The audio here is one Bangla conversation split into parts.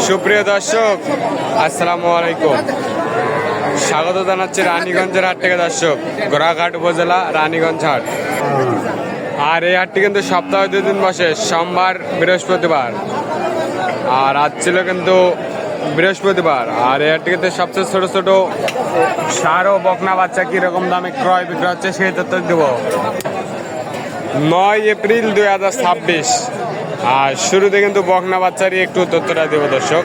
সুপ্রিয় দর্শক, আসসালামু আলাইকুম। স্বাগত জানাচ্ছি রানীগঞ্জের হাট থেকে। দর্শক, গোড়াঘাট উপজেলা রানীগঞ্জ হাট। আর এই হাটটি কিন্তু সপ্তাহে 2 দিন বসে, সোমবার বৃহস্পতিবার। আর আজ ছিল কিন্তু বৃহস্পতিবার। আর এই হাটটি কিন্তু সবচেয়ে ছোট ছোট ষাঁড় ও বকনা বাচ্চা কিরকম দামে ক্রয় বিক্রয় হচ্ছে সেই তথ্য দেব। 9 এপ্রিল 2026। আর শুরুতে কিন্তু বকনা বাচ্চারই একটু তথ্যটা দেব দর্শক।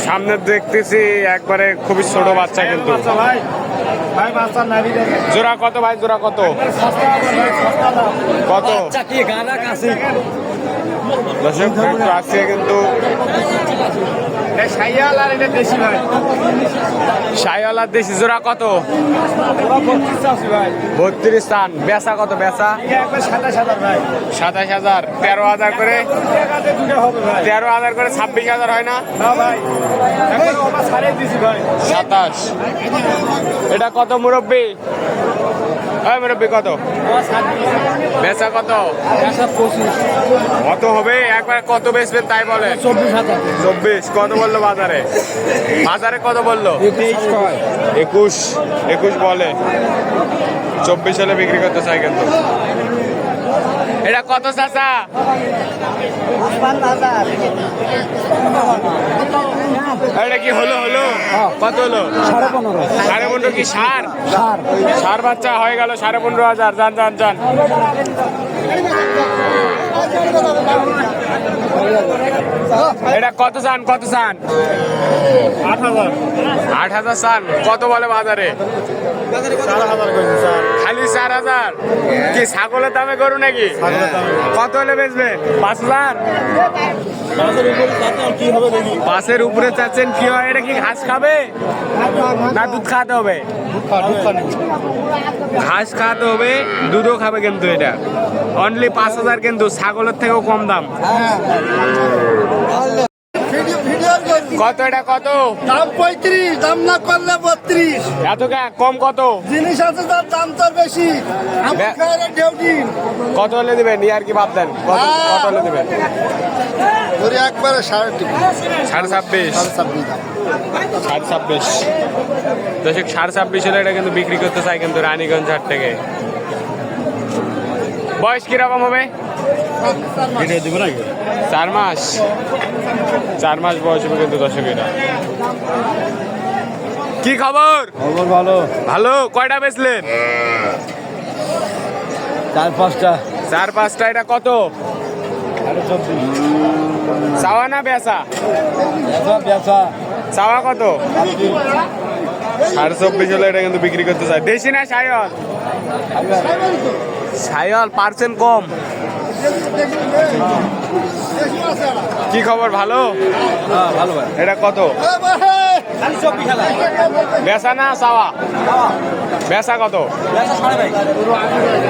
সামনে দেখতেছি একবারে খুবই ছোট বাচ্চা, কিন্তু জোড়া কত ভাই? জোড়া কত? কত দর্শক আছে কিন্তু শাহিওয়াল আর দেশি জোড়া কত? 32 টান। বেচা কত? বেচা 27,000। 13,000 করে, 13,000 করে 26,000 হয় না? 27। এটা কত মুরব্বী? মুরব্বী কত? বেচা কত? কত হবে? একবার কত বেচবেন তাই বলে? 24। কত বললো বাজারে? বাজারে কত বললো? 21 বলে। 24 হলে বিক্রি করতে চাই কিন্তু। এটা কত চাচা? এটা কি হলো? কত হলো? 15.5। কি ষাঁড় বাচ্চা হয়ে গেল 15,500। যান। এটা কত চান? 8,000 চান। কত বলে বাজারে? 4,000। খালি 4,000? কি ছাগলের দামে গরু নাকি? কত হলে বেচবে? 5,000? 5-এর উপরে চাচ্ছেন। কি হয়? এটা কি ঘাস খাবে না দুধ খাওয়াতে হবে? ঘাস খাওয়াতে হবে, দুধও খাবে কিন্তু। এটা অনলি 5,000, কিন্তু ছাগলের থেকেও কম দাম। কত? এটা কত দাম? 35। দাম না করলে 32। এত কম? কত জিনিস আছে তার দাম তো বেশি। কত হলে দেবেন? ইয়ার কি ভাবতেন? কত হলে দেবেন? একবারে 26.5। 26.5 দশক 26.5 হলে এটা কিন্তু বিক্রি করতে চাই কিন্তু রানীগঞ্জ হাট থেকে। বয়স কিরকম হবে? 4 মাস। 4 মাস বয়স হবে কিন্তু দর্শক। এটা কি খবর? ভালো। কয়টা বেচলেন? 4-5টা। এটা কত? চাওয়া না বেচা? চাওয়া কত? 24.5 হলে এটা কিন্তু বিক্রি করতে চাই। দেশি না শাহিওয়াল? শাহিওয়াল পার্সেন্ট কম। কি খবর? ভালো। এটা কত? বেচা না চাওয়া? বেচা কত?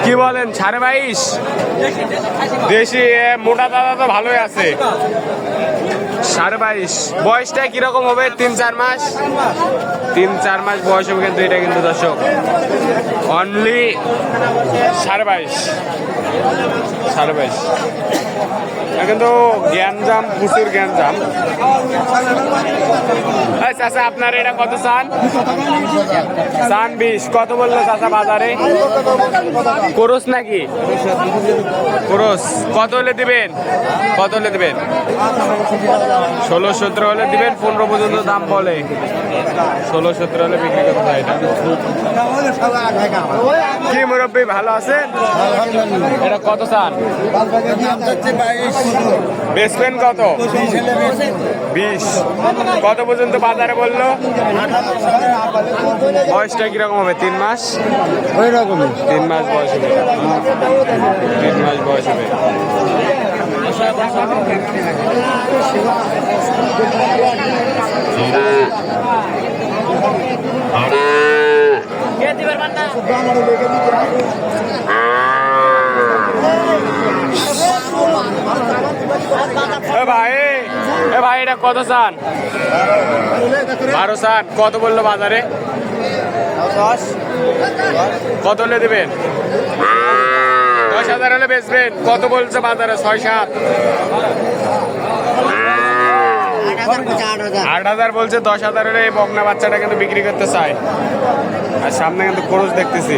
কি বলেন? 22.5? দেশি মোটা দাদা তো ভালোই আছে। 22.5। বয়সটা কিরকম হবে? 3-4 মাস। 3-4 মাস বয়স হবে কিন্তু এটা কিন্তু দর্শক। অনলি 22.5। কিন্তু গ্যাঞ্জাম, প্রচুর গ্যাঞ্জাম। চাচা আপনার এটা কত চান? 20। কত বললো চাচা বাজারে? কোরস নাকি? কোরস। কত হলে দিবেন? 16-17 হলে দিবেন। 15 পর্যন্ত দাম বলে। 16-17 হলে বিক্রি করতে হয়। এটা কি মুরব্বী ভালো আছেন? এটা কত চান? বেচবেন কত? 20। কত পর্যন্ত বাজারে বললো? বয়সটা কিরকম হবে? 3 মাস। 3 মাস বয়স হবে। 3 মাস বয়স হবে। ভাই এটা কত চান? 12 চান। কত বললো বাজারে? কত হলে দেবেন? 10,000 হলে বেচবেন। কত বলছে বাজারে? 6-7। 8,000 বলছে, 10,000 হলে এই বকনা বাচ্চাটা কিন্তু বিক্রি করতে চায়। আর সামনে কিন্তু ক্রস দেখতেছি।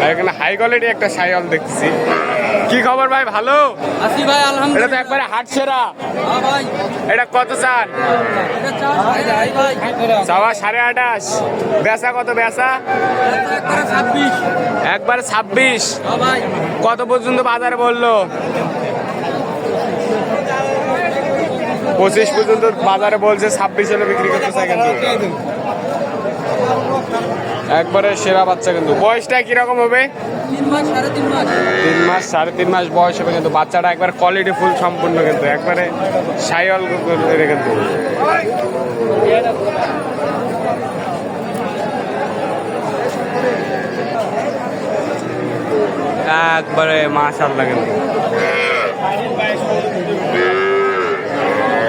আর এখানে হাই কোয়ালিটি একটা সাইওয়াল দেখতেছি। কি খবর ভাই, ভালো আছি ভাই, এটা আলহামদুলিল্লাহ। তো একবারে হাট সেরা। হ্যাঁ ভাই, এটা কত চান? এটা চাও ভাই, ভাই চাওয়া 28.5, বেচা কত? বেচা একবারে 26। একবারে 26। হ্যাঁ ভাই, কত পর্যন্ত বাজারে বললো? 25 পর্যন্ত বাজারে বলছে, 26 হলে বিক্রি করতে চাই কিন্তু। একবারে সেরা বাচ্চা কিন্তু। বয়সটা কিরকম হবে? 3 মাস 3.5 মাস। 3 মাস 3.5 মাস বয়স হবে কিন্তু। বাচ্চাটা একবার কোয়ালিটি ফুল সম্পূর্ণ কিন্তু, একবারে সাইওয়াল কিন্তু। একবারে মাশাআল্লাহ কিন্তু।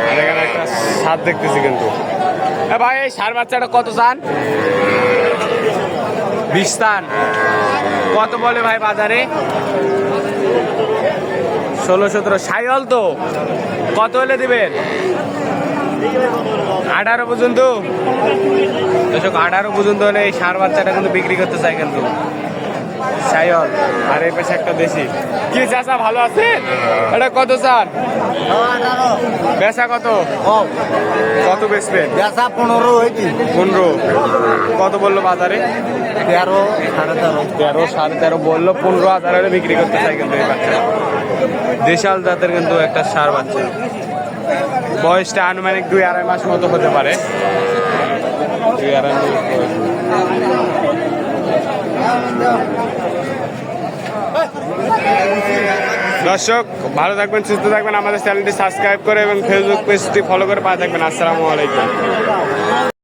আর এখানে একটা সার দেখতেছি কিন্তু। ভাই এই সার বাচ্চাটা কত চান? 20 চান। কত বলে ভাই বাজারে? 16-17। সাইওয়াল তো কত হলে দিবেন? 18 পর্যন্ত। 18 পর্যন্ত হলে এই সার বাচ্চাটা কিন্তু বিক্রি করতে চাই কিন্তু। সাইওয়াল। আর এই পাশে একটা দেশি। কি চাচা ভালো আছেন? এটা কত চান? বেচা কত? কত বেচবেন? 15। কত বললো বাজারে? 13 13.5 বললো। 15,000 হলে বিক্রি করতে চাই কিন্তু এই বাচ্চা। দেশাল জাতের কিন্তু একটা সার বাচ্চা। বয়সটা আনুমানিক 2-2.5 মাস মতো হতে পারে। 2-2.5 মাস বয়স। দর্শক ভালো থাকবেন, সুস্থ থাকবেন। আমাদের চ্যানেলটি সাবস্ক্রাইব করে এবং ফেসবুক পেজটি ফলো করে পাশে থাকবেন। আসসালামু আলাইকুম।